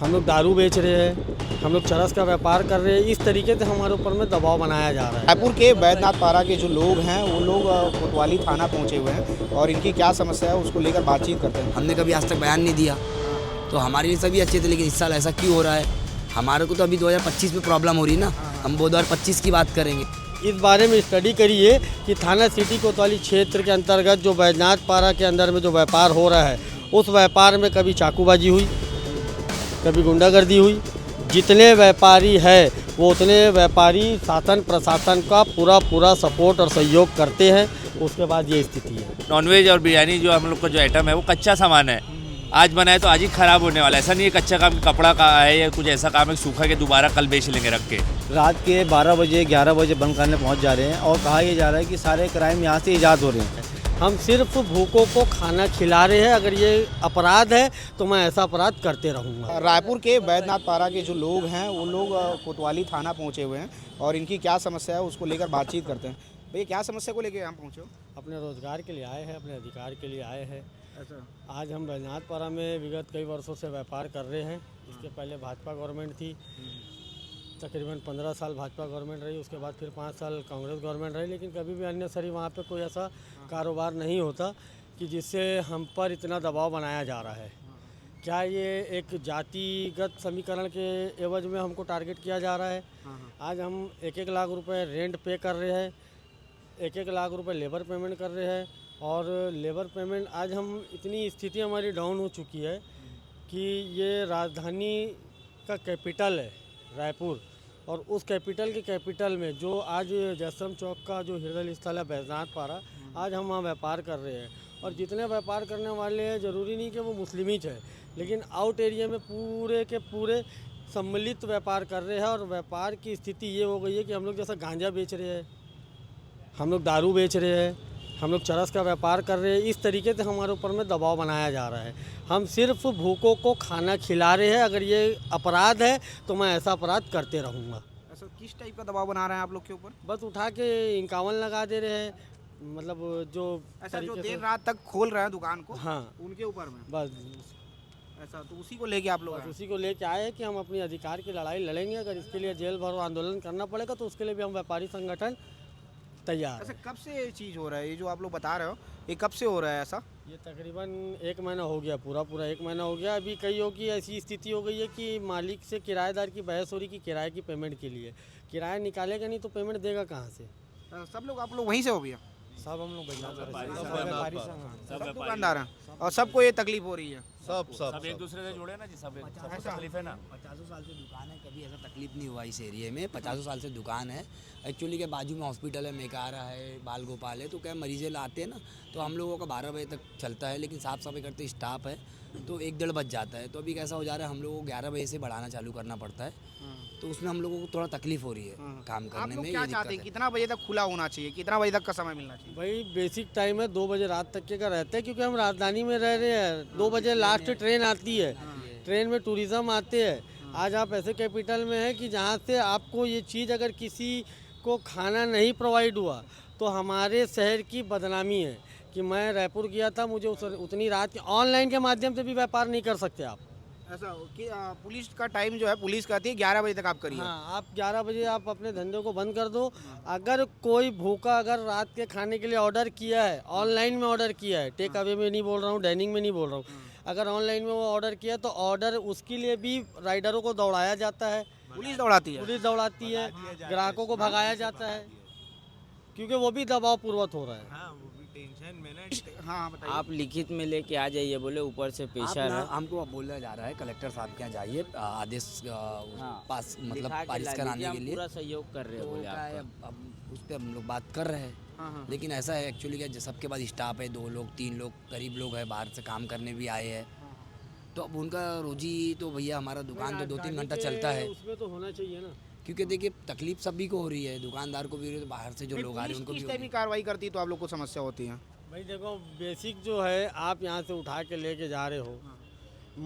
हम लोग दारू बेच रहे हैं, हम लोग चरस का व्यापार कर रहे हैं। इस तरीके से हमारे ऊपर में दबाव बनाया जा रहा है। रायपुर के बैद्यनाथ पारा के जो लोग हैं वो लोग कोतवाली थाना पहुंचे हुए हैं और इनकी क्या समस्या है उसको लेकर बातचीत करते हैं। हमने कभी आज तक बयान नहीं दिया, तो हमारे लिए सभी अच्छे थे, लेकिन इस साल ऐसा क्यों हो रहा है? हमारे को तो अभी 2025 में प्रॉब्लम हो रही है ना, हम 2025 की बात करेंगे। इस बारे में स्टडी करिए कि थाना सिटी कोतवाली क्षेत्र के अंतर्गत जो बैद्यनाथ पारा के अंदर में जो व्यापार हो रहा है, उस व्यापार में कभी चाकूबाजी हुई, कभी गुंडागर्दी हुई। जितने व्यापारी है वो उतने व्यापारी शासन प्रशासन का पूरा सपोर्ट और सहयोग करते हैं। उसके बाद ये स्थिति है। नॉनवेज और बिरयानी जो हम लोग का जो आइटम है वो कच्चा सामान है, आज बनाए तो आज ही ख़राब होने वाला है। ऐसा नहीं है कच्चा काम कपड़ा का है या कुछ ऐसा काम है सूखा के दोबारा कल बेच लेंगे रख के। रात के 12 बजे 11 बजे बंद करने पहुंच जा रहे हैं और कहा यह जा रहा है कि सारे क्राइम यहाँ से ईजाद हो रहे हैं। हम सिर्फ भूखों को खाना खिला रहे हैं। अगर ये अपराध है तो मैं ऐसा अपराध करते रहूँगा। रायपुर के बैद्यनाथ पारा के जो लोग हैं वो लोग कोतवाली थाना पहुंचे हुए हैं और इनकी क्या समस्या है उसको लेकर बातचीत करते हैं। भैया क्या समस्या को लेकर यहाँ पहुँचे हो? अपने रोजगार के लिए आए हैं, अपने अधिकार के लिए आए हैं। आज हम बैद्यनाथ पारा में विगत कई वर्षों से व्यापार कर रहे हैं। इसके पहले भाजपा गवर्नमेंट थी, तकरीबन 15 साल भाजपा गवर्नमेंट रही, उसके बाद फिर 5 साल कांग्रेस गवर्नमेंट रही, लेकिन कभी भी अन्य सरी वहाँ पे कोई ऐसा कारोबार नहीं होता कि जिससे हम पर इतना दबाव बनाया जा रहा है। क्या ये एक जातिगत समीकरण के एवज में हमको टारगेट किया जा रहा है? आज हम 1-1 लाख रुपए रेंट पे कर रहे हैं, 1-1 लाख रुपए लेबर पेमेंट कर रहे हैं। और लेबर पेमेंट आज हम इतनी स्थिति हमारी डाउन हो चुकी है कि ये राजधानी का कैपिटल है रायपुर, और उस कैपिटल के कैपिटल में जो आज जयश्रम चौक का जो हृदय स्थल है बैद्यनाथ पारा, आज हम वहाँ व्यापार कर रहे हैं। और जितने व्यापार करने वाले हैं ज़रूरी नहीं कि वो मुस्लिम ही है, लेकिन आउट एरिया में पूरे के पूरे सम्मिलित व्यापार कर रहे हैं। और व्यापार की स्थिति ये हो गई है कि हम लोग जैसा गांजा बेच रहे हैं, हम लोग दारू बेच रहे हैं, हम लोग चरस का व्यापार कर रहे हैं। इस तरीके से हमारे ऊपर में दबाव बनाया जा रहा है। हम सिर्फ भूखों को खाना खिला रहे हैं। अगर ये अपराध है तो मैं ऐसा अपराध करते रहूँगा। ऐसा किस टाइप का दबाव बना रहे हैं आप लोग के ऊपर? बस उठा के 51 लगा दे रहे हैं, मतलब जो ऐसा जो देर रात तक खोल रहे हैं दुकान को, हाँ, उनके ऊपर में बस ऐसा, तो उसी को लेके आप लोग बस आए? उसी को लेके आए हैं कि हम अपनी अधिकार की लड़ाई लड़ेंगे। अगर इसके लिए जेल भरो आंदोलन करना पड़ेगा तो उसके लिए भी हम व्यापारी संगठन तैयार ऐसा है। कब से ये चीज़ हो रहा है? ये जो आप लोग बता रहे हो ये कब से हो रहा है ऐसा? ये तकरीबन 1 महीना हो गया, पूरा 1 महीना हो गया। अभी कईयों की ऐसी स्थिति हो गई है कि मालिक से किराएदार की बहस हो रही कि किराए की पेमेंट के लिए। किराया निकालेगा नहीं तो पेमेंट देगा कहाँ से? सब लोग आप लोग वहीं से हो भैया? सब हम लोग सब दुकानदार हैं और सबको ये तकलीफ हो रही है? सब एक दूसरे से जुड़े ना जी, सब तकलीफ है ना। 50 साल से दुकान है, कभी ऐसा तकलीफ नहीं हुआ इस एरिया में। 50 साल से दुकान है। एक्चुअली के बाजू में हॉस्पिटल है, मेकारा है, बाल गोपाल है, तो क्या मरीज़ आते हैं ना, तो हम लोगों का 12 बजे तक चलता है, लेकिन साफ़ सफाई करते स्टाफ है तो 1-1:30 बज जाता है। तो अभी कैसा हो जा रहा है, हम लोगों को 11 बजे से बढ़ाना चालू करना पड़ता है, तो उसमें हम लोगों को थोड़ा तकलीफ हो रही है काम आप करने लोग में। क्या ये चाहते हैं, दिक्कत है। कितना बजे तक खुला होना चाहिए, कितना बजे तक का समय मिलना चाहिए? भाई बेसिक टाइम है 2 बजे रात तक के का रहता है, क्योंकि हम राजधानी में रह रहे हैं। 2 बजे लास्ट ट्रेन आती है, ट्रेन में टूरिज़्म आते हैं। आज आप ऐसे कैपिटल में हैं कि जहाँ से आपको ये चीज़ अगर किसी को खाना नहीं प्रोवाइड हुआ तो हमारे शहर की बदनामी है। कि मैं रायपुर गया था, मुझे उतनी रात के ऑनलाइन के माध्यम से भी व्यापार नहीं कर सकते आप। ऐसा कि पुलिस का टाइम जो है, पुलिस कहती है 11 बजे तक आप करिए। हाँ, आप 11 बजे आप अपने धंधे को बंद कर दो। अगर कोई भूखा अगर रात के खाने के लिए ऑर्डर किया है, ऑनलाइन में ऑर्डर किया है, टेक अवे में नहीं बोल रहा हूँ, डाइनिंग में नहीं बोल रहा हूँ, अगर ऑनलाइन में वो ऑर्डर किया तो ऑर्डर उसके लिए भी राइडरों को दौड़ाया जाता है, पुलिस दौड़ाती है? पुलिस दौड़ाती है, ग्राहकों को भगाया जाता है, क्योंकि वो भी दबाव पूर्वक हो रहा है। हाँ बताइए। आप लिखित में लेके आ जाइए, बोले ऊपर से प्रेशर है। हमको बोला जा रहा है कलेक्टर साहब के यहाँ जाइए, आदेश पास मतलब लिखा के पारित ला कराने लीजिए, के हम लिए। पूरा सहयोग कर रहे हैं तो बोले क्या है, आपका। अब उस पर हम लोग बात कर रहे हैं। लेकिन ऐसा है एक्चुअली क्या, सबके पास स्टाफ है, 2 लोग 3 लोग करीब लोग हैं, बाहर से काम करने भी आए हैं, तो अब उनका रोजी तो भैया हमारा दुकान तो 2-3 घंटा चलता है, उसमें तो होना चाहिए ना। क्योंकि देखिए तकलीफ सभी को हो रही है, दुकानदार को भी हो रही है, तो बाहर से जो लोग आ रहे हैं उनको भी किस हो टाइम रही की कार्रवाई करती है तो आप लोग को समस्या होती है? भाई देखो, बेसिक जो है आप यहाँ से उठा के लेके जा रहे हो,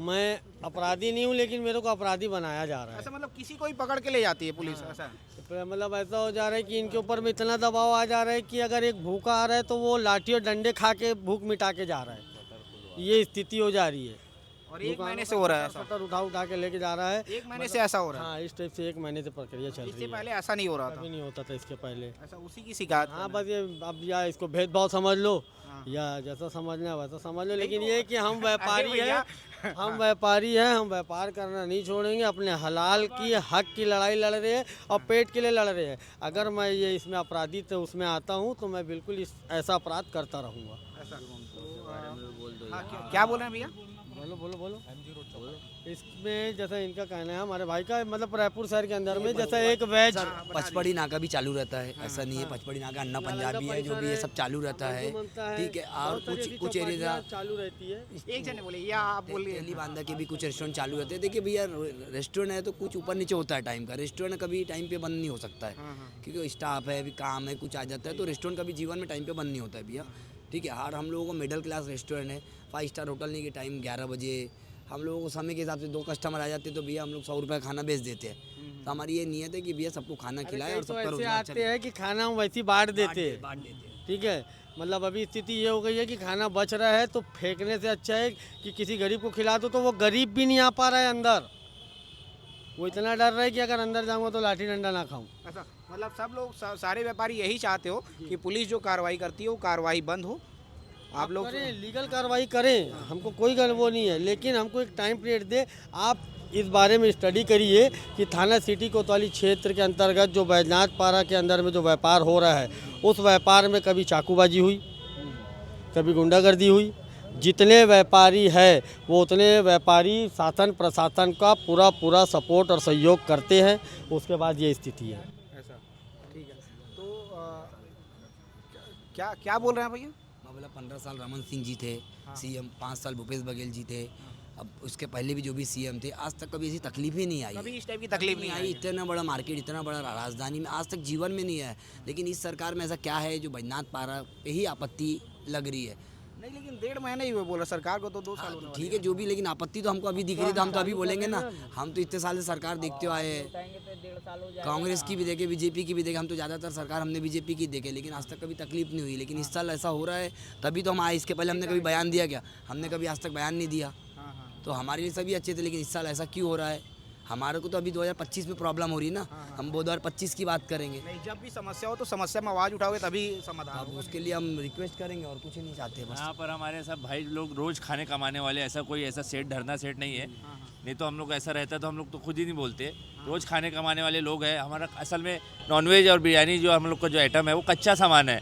मैं अपराधी नहीं हूँ, लेकिन मेरे को अपराधी बनाया जा रहा है। ऐसा मतलब किसी को ही पकड़ के ले जाती है पुलिस? ऐसा है? मतलब ऐसा हो जा रहा है कि इनके ऊपर में इतना दबाव आ जा रहा है कि अगर एक भूखा आ रहा है तो वो लाठी और डंडे खा के भूख मिटा के जा रहा है। ये स्थिति हो जा रही है। और एक महीने से हो रहा है ऐसा? शटर उठा उठा के लेके जा रहा है। एक महीने से ऐसा हो रहा है? हाँ, इस टाइप से 1 महीने से प्रक्रिया चल रही इससे है। पहले ऐसा नहीं हो रहा था? कभी नहीं होता था इसके पहले। ऐसा उसी की शिकायत? हाँ, बस ये अब या इसको भेदभाव समझ लो या जैसा समझना है वैसा समझ लो, लेकिन ये कि हम व्यापारी हैं, हम व्यापारी हैं, हम व्यापार करना नहीं छोड़ेंगे। अपने हलाल की हक की लड़ाई लड़ रहे हैं और पेट के लिए लड़ रहे हैं। अगर मैं ये इसमें अपराधी तो उसमें आता हूँ तो मैं बिल्कुल ऐसा अपराध करता रहूँगा। क्या बोल रहे हैं भैया? बोलो बोलो बोलो। इसमें जैसा इनका कहना है, हमारे भाई का मतलब रायपुर शहर के अंदर में जैसा एक वेज पचपड़ी नाका भी चालू रहता है, ऐसा नहीं है। पचपड़ी नाका अन्ना पंजाबी है, जो भी ये सब चालू रहता है, ठीक है। और कुछ एरिया चालू रहती है। एक जने बोले या आप बोलिए। दिल्ली बांधा के भी कुछ रेस्टोरेंट चालू रहते हैं। देखिए भैया, रेस्टोरेंट है तो कुछ ऊपर नीचे होता है टाइम का। रेस्टोरेंट कभी टाइम पे बंद नहीं हो सकता है, क्योंकि स्टाफ है, काम है, कुछ आ जाता है, तो रेस्टोरेंट कभी जीवन में टाइम पे बंद नहीं होता है भैया, ठीक है। और हम लोगों को मिडिल क्लास रेस्टोरेंट है, 5 स्टार होटल नहीं कि टाइम 11 बजे। हम लोगों को समय के हिसाब से 2 कस्टमर आ जाते हैं तो भैया हम लोग 100 रुपये खाना बेच देते हैं। तो हमारी ये नीयत है कि भैया सबको खाना खिलाए और सबका ऐसे रोजगार आते चले। हैं कि खाना हम वैसे ही बांट देते हैं, बांट देते हैं। ठीक है। मतलब अभी स्थिति ये हो गई है कि खाना बच रहा है तो फेंकने से अच्छा है कि किसी गरीब को खिला दो, तो वो गरीब भी नहीं आ पा रहा है अंदर। वो इतना डर रहा है कि अगर अंदर जाऊंगा तो लाठी डंडा ना खाऊं। ऐसा मतलब सब लोग सारे व्यापारी यही चाहते हो कि पुलिस जो कार्रवाई करती है वो कार्रवाई बंद हो, आप लोग करें, लीगल कार्रवाई करें, हमको कोई वो नहीं है, लेकिन हमको एक टाइम पीरियड दे। आप इस बारे में स्टडी करिए कि थाना सिटी कोतवाली क्षेत्र के अंतर्गत जो बैजनाथ पारा के अंदर में जो व्यापार हो रहा है, उस व्यापार में कभी चाकूबाजी हुई, कभी गुंडागर्दी हुई। जितने व्यापारी है वो उतने व्यापारी शासन प्रशासन का पूरा सपोर्ट और सहयोग करते हैं, उसके बाद ये स्थिति है। ऐसा ठीक है। तो क्या क्या बोल रहे हैं भैया? मैं बोला 15 साल रमन सिंह जी थे सीएम, 5 साल भूपेश बघेल जी थे, अब उसके पहले भी जो भी सीएम थे, आज तक कभी ऐसी तकलीफ ही नहीं आई। कभी इस टाइप की तकलीफ नहीं आई? इतना बड़ा मार्केट, इतना बड़ा राजधानी में आज तक जीवन में नहीं है। लेकिन इस सरकार में ऐसा क्या है जो बैजनाथ पारा पे ही आपत्ति लग रही है? नहीं, लेकिन 1.5 महीने ही हुए, बोला सरकार को तो 2 साल होने वाले ठीक है, जो भी, लेकिन आपत्ति तो हमको अभी दिख रही है, तो हम तो अभी बोलेंगे ना। हम तो इतने साल से सरकार देखते आए हैं, कांग्रेस की भी देखे, बीजेपी की भी देखे। हम तो ज़्यादातर सरकार हमने बीजेपी की देखे, लेकिन आज तक कभी तकलीफ नहीं हुई। लेकिन इस साल ऐसा हो रहा है, तभी तो हम आए। इसके पहले हमने कभी बयान दिया क्या? हमने कभी आज तक बयान नहीं दिया। तो हमारे लिए सभी अच्छे थे, लेकिन इस साल ऐसा क्यों हो रहा है? हमारे को तो अभी 2025 में प्रॉब्लम हो रही है ना, हम 2025 की बात करेंगे। नहीं, जब भी समस्या हो तो समस्या में आवाज़ उठाओगे तभी समाधान अब होगा। उसके लिए हम रिक्वेस्ट करेंगे और कुछ नहीं चाहते बस। यहाँ पर हमारे सब भाई लोग रोज खाने कमाने वाले, ऐसा कोई ऐसा सेट धरना सेट नहीं है। नहीं तो हम लोग ऐसा रहता तो हम लोग तो खुद ही नहीं बोलते। रोज खाने कमाने वाले लोग हैं। हमारा असल में नॉनवेज और बिरयानी जो हम लोग का जो आइटम है वो कच्चा सामान है।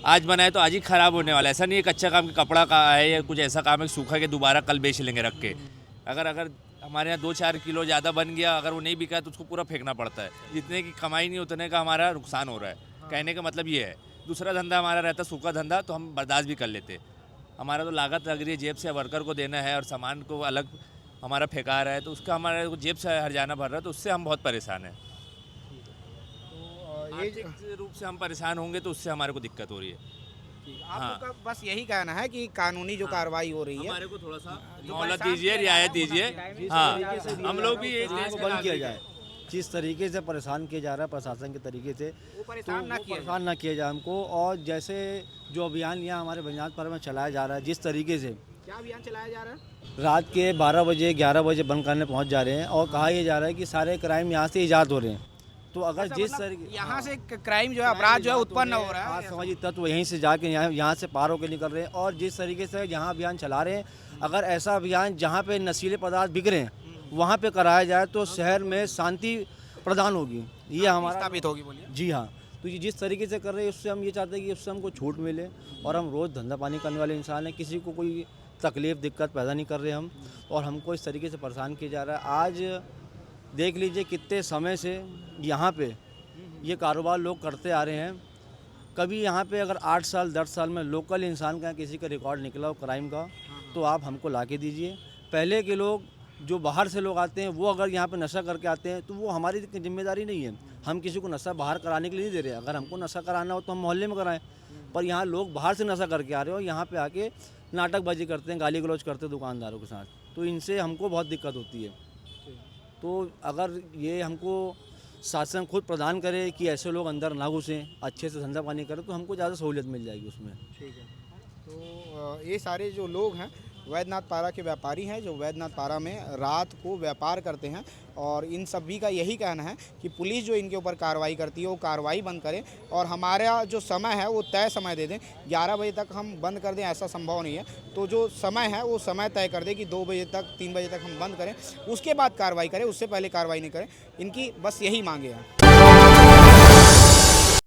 आज बनाए तो आज ही ख़राब होने वाला है। ऐसा नहीं है कच्चा काम कपड़ा का है या कुछ ऐसा काम है सूखा के दोबारा कल बेच लेंगे रख के। अगर हमारे यहाँ 2-4 किलो ज़्यादा बन गया, अगर वो नहीं बिका तो उसको पूरा फेंकना पड़ता है। जितने की कमाई नहीं उतने का हमारा नुकसान हो रहा है। कहने का मतलब ये है। दूसरा धंधा हमारा रहता सूखा धंधा तो हम बर्दाश्त भी कर लेते। हमारा तो लागत लग रही है जेब से, वर्कर को देना है और सामान को अलग हमारा फेंका रहा है, तो उसका हमारा जेब से हर्जाना भर रहा है, तो उससे हम बहुत परेशान हैं। आर्थिक रूप से हम परेशान होंगे तो उससे हमारे को दिक्कत हो रही है। आप लोग का बस यही कहना है कि कानूनी जो कार्रवाई हो रही है हमारे को थोड़ा सा मोहलत दीजिए, रियायत दीजिए। हाँ, हम लोग भी ये को बंद किया जाए। जिस तरीके से परेशान किया जा रहा है प्रशासन के तरीके से, वो परेशान ना किया परेशान ना किया जाए हमको। और जैसे जो अभियान यहाँ हमारे बैजनाथ पारा में चलाया जा रहा है, जिस तरीके से क्या अभियान चलाया जा रहा है? रात के 12 बजे 11 बजे बंद करने पहुँच जा रहे हैं और कहा यह जा रहा है कि सारे क्राइम यहाँ से ईजाद हो रहे हैं। तो अगर जिस तरीके यहाँ से क्राइम जो है, अपराध जो है उत्पन्न हो रहा है, समाजी तत्व यहीं से जाके यहाँ से पार होकर निकल रहे हैं। और जिस तरीके से यहाँ अभियान चला रहे हैं, अगर ऐसा अभियान जहाँ पे नशीले पदार्थ बिक रहे हैं वहाँ पे कराया जाए तो शहर में शांति प्रदान होगी। ये हमारा स्थापित होगी। बोलिए। जी हाँ, तो ये जिस तरीके से कर रहे हैं उससे हम ये चाहते हैं कि उससे हमको छूट मिले। और हम रोज़ धंधा पानी करने वाले इंसान हैं, किसी को कोई तकलीफ़ दिक्कत पैदा नहीं कर रहे हम। और हमको इस तरीके से परेशान किया जा रहा है। आज देख लीजिए कितने समय से यहाँ पे ये कारोबार लोग करते आ रहे हैं। कभी यहाँ पे अगर 8 साल 10 साल में लोकल इंसान का किसी का रिकॉर्ड निकला हो क्राइम का, तो आप हमको ला के दीजिए। पहले के लोग जो बाहर से लोग आते हैं वो अगर यहाँ पे नशा करके आते हैं तो वो हमारी जिम्मेदारी नहीं है। हम किसी को नशा बाहर कराने के लिए नहीं दे रहे। अगर हमको नशा कराना हो तो हम मोहल्ले में कराएं। पर यहाँ लोग बाहर से नशा करके आ रहे हो, यहाँ पे आके नाटकबाजी करते हैं, गाली गलौज करते हैं दुकानदारों के साथ, तो इनसे हमको बहुत दिक्कत होती है। तो अगर ये हमको शासन खुद प्रदान करे कि ऐसे लोग अंदर ना घुसें, अच्छे से धंधा पानी करें, तो हमको ज़्यादा सहूलियत मिल जाएगी उसमें। ठीक है। तो ये सारे जो लोग हैं वैद्यनाथ पारा के व्यापारी हैं जो वैद्यनाथ पारा में रात को व्यापार करते हैं। और इन सभी का यही कहना है कि पुलिस जो इनके ऊपर कार्रवाई करती है वो कार्रवाई बंद करे और हमारा जो समय है वो तय समय दे दें। 11 बजे तक हम बंद कर दें ऐसा संभव नहीं है, तो जो समय है वो समय तय कर दें कि 2 बजे तक 3 बजे तक हम बंद करें, उसके बाद कार्रवाई करें, उससे पहले कार्रवाई नहीं करें। इनकी बस यही मांगे हैं।